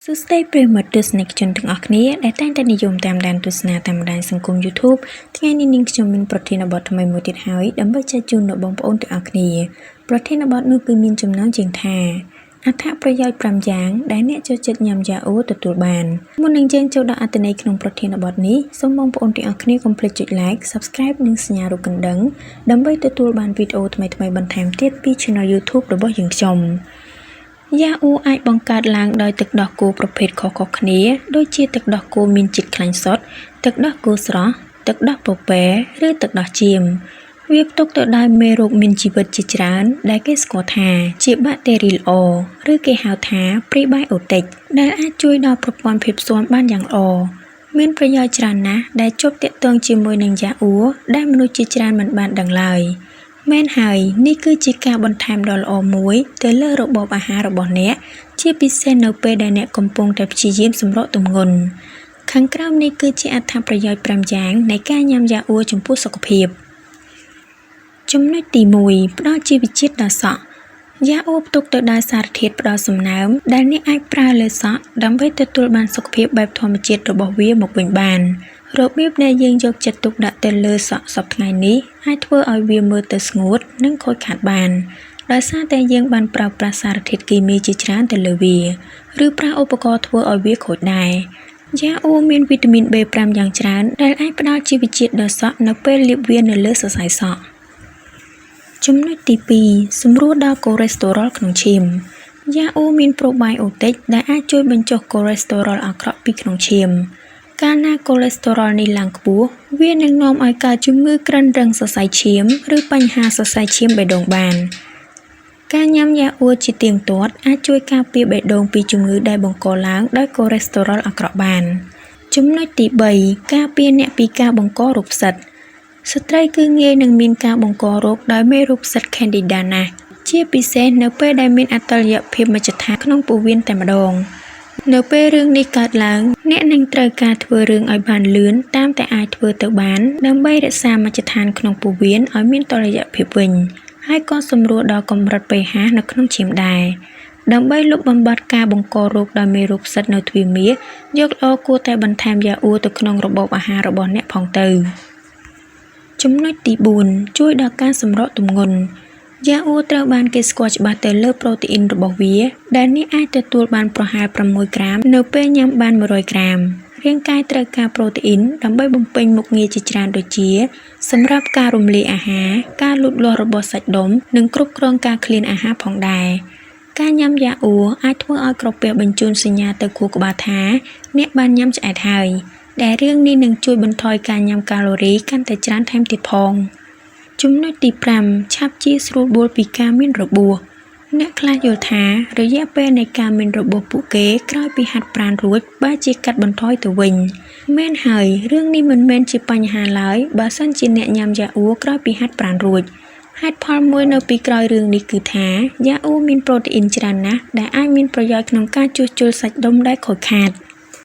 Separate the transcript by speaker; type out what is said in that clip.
Speaker 1: សួស្តីប្រិយមិត្តទស្សនិកជនទាំងអស់គ្នាដែលតែងតែនិយមតាមដានទស្សនាតាមបណ្ដាញសង្គម YouTube ថ្ងៃនេះនាងខ្ញុំមានប្រធានបទថ្មីមួយទៀតហើយដើម្បីចែកជូនដល់បងប្អូនទាំងអស់គ្នាប្រធានបទនោះគឺមានចំណងជើងថាអត្ថប្រយោជន៍5យ៉ាងដែលអ្នកចូលចិត្តញ៉ាំយ៉ាអូទទួលបានមុននឹងយើងចូលដល់អត្ថន័យក្នុងប្រធានបទនេះសូមបងប្អូនទាំងអស់គ្នាកុំភ្លេចចុច Like Subscribe និងសញ្ញារូបកណ្ដឹងដើម្បីទទួលបានវីដេអូថ្មីៗបន្ថែមទៀតពី Channel YouTube របស់យើងខ្ញុំយ៉ាអូអាចបង្កើតឡើងដោយទឹកដោះគោប្រភេទខុសៗគ្នាដូចជាទឹកដោះគោមានជាតិខ្លាញ់សុទ្ធទឹកដោះគោស្រស់ទឹកដោះពពែឬទឹកដោះចៀមវាផ្ទុកទៅដោយមេរោគមានជីវិតជាច្រើនដែលគេស្គាល់ថាជាបាក់តេរីល្អឬគេហៅថា Prebiotic ដែលអាចជួយដល់ប្រព័ន្ធភាពស៊ាំបានយ៉ាងល្អមានប្រយោជន៍ច្រើនណាស់ដែលជាប់ទាក់ទងជាមួយនឹងយ៉ាអូដែលមនុស្សជាច្រើនមិនបានដឹងឡើយមែនហើយនេះគឺជាការបន្ថែមដ៏ល្អមួយទៅលើរបបអាហាររបស់អ្នកជាពិសេសនៅពេលដែលអ្នកកំពុងតែព្យាយាមសម្រកទម្ងន់ខាងក្រោមនេះគឺជាអត្ថប្រយោជន៍5យ៉ាងនៃការញ៉ាំយ៉ាអូចំពោះសុខភាពចំណុចទី1ផ្ដល់ជីវជាតិដល់សក់យ៉ាអូផ្ទុកទៅដោយសារធាតុផ្ដល់សំណើមដែលអ្នកអាចប្រើលើសក់ដើម្បីទទួលបានសុខភាពបែបធម្មជាតិរបស់វាមកវិញបានរបៀបដែលយើងយកចិត្តទុកដាក់ទៅលើសក់សប្តាហ៍ថ្ងៃនេះអាចធ្វើឲ្យវាមើលទៅស្ងួតនិងខូចខាតបានដោយសារតែយើងបានប្រើប្រាស់សារធាតុគីមីជាច្រើនទៅលើវាឬប្រើឧបករណ៍ធ្វើឲ្យវាខូចដែរយ៉ាអូមានវីតាមីន B5 យ៉ាងច្រើនដែលអាចផ្ដល់ជីវជាតិដល់សក់នៅពេលលាបវានៅលើសរសៃសក់ចំណុចទី2សម្រួលដល់កូឡេស្តេរ៉ុលក្នុងឈាមយ៉ាអូមានប្រូបាយអូទិកដែលអាចជួយបញ្ចុះកូឡេស្តេរ៉ុលអាក្រក់ពីក្នុងឈាមកាលណាកូឡេស្តេរ៉ុលនេះឡើងខ្ពស់វានឹងនាំឲ្យកើតជំងឺក្រិនរឹងសរសៃឈាមឬបញ្ហាសរសៃឈាមបេះដូងបានការញ៉ាំយ៉ាអូជាទៀងទាត់អាចជួយការពារបេះដូងពីជំងឺដែលបង្កឡើងដោយកូឡេស្តេរ៉ុលអាក្រក់បានចំណុចទី3ការពារអ្នកពីការបង្ករោគផ្សិតស្ត្រីគឺងាយនឹងមានការបង្ករោគដោយមេរោគផ្សិត Candida ណាស់ជាពិសេសនៅពេលដែលមានអតុល្យភាពមជ្ឈដ្ឋានក្នុងពោះវៀនតែម្ដងនៅពេលរឿងនេះកើតឡើងអ្នកនឹងត្រូវការធ្វើរឿងឲ្យបានលឿនតាមតែអាចធ្វើទៅបានដើម្បីរក្សាមជ្ឈដ្ឋានក្នុងពោះវៀនឲ្យមានតុល្យភាពវិញហើយក៏សម្រួលដល់កម្រិត pH នៅក្នុងឈាមដែរដើម្បីលុបបំបាត់ការបង្ករោគដោយមេរោគផ្សិតនៅទ្វារមាសយកល្អគួរតែបន្ថែមយ៉ាអូទៅក្នុងរបបអាហាររបស់អ្នកផងទៅចំណុចទី4ជួយដល់ការសម្រកទម្ងន់យ៉ាអូត្រូវបានគេស្គាល់ច្បាស់ទៅលើប្រូតេអ៊ីនរបស់វាដែលអ្នកអាចទទួលបានប្រហែល6ក្រាមនៅពេលញ៉ាំបាន100ក្រាមរាងកាយត្រូវការប្រូតេអ៊ីនដើម្បីបំពេញមុខងារជាច្រើនដូចជាសម្រាប់ការរំលាយអាហារការលូតលាស់របស់សាច់ដុំនិងគ្រប់គ្រងការឃ្លានអាហារផងដែរការញ៉ាំយ៉ាអូអាចធ្វើឲ្យក្រពះបញ្ជូនសញ្ញាទៅខួរក្បាលថាអ្នកបានញ៉ាំឆ្អែតហើយដែលរឿងនេះនឹងជួយបន្ថយការញ៉ាំកាឡូរីកាន់តែច្រើនថែមទៀតផងចំណុចទី5ឆាប់ជាស្រួលបួលពីការមានរបួសអ្នកខ្លះយល់ថារយៈពេលនៃការមានរបួសពួកគេក្រោយពីហាត់ប្រាណរួចបែរជាកាត់បន្ថយទៅវិញមែនហើយរឿងនេះមិនមែនជាបញ្ហាឡើយបើសិនជាអ្នកញ៉ាំយ៉ាអូក្រោយពីហាត់ប្រាណរួចហេតុផលមួយនៅពីក្រោយរឿងនេះគឺថាយ៉ាអូមានប្រូតេអ៊ីនច្រើនណាស់ដែលអាចមានប្រយោជន៍ក្នុងការជួសជុលសាច់ដុំដែលខូចខាត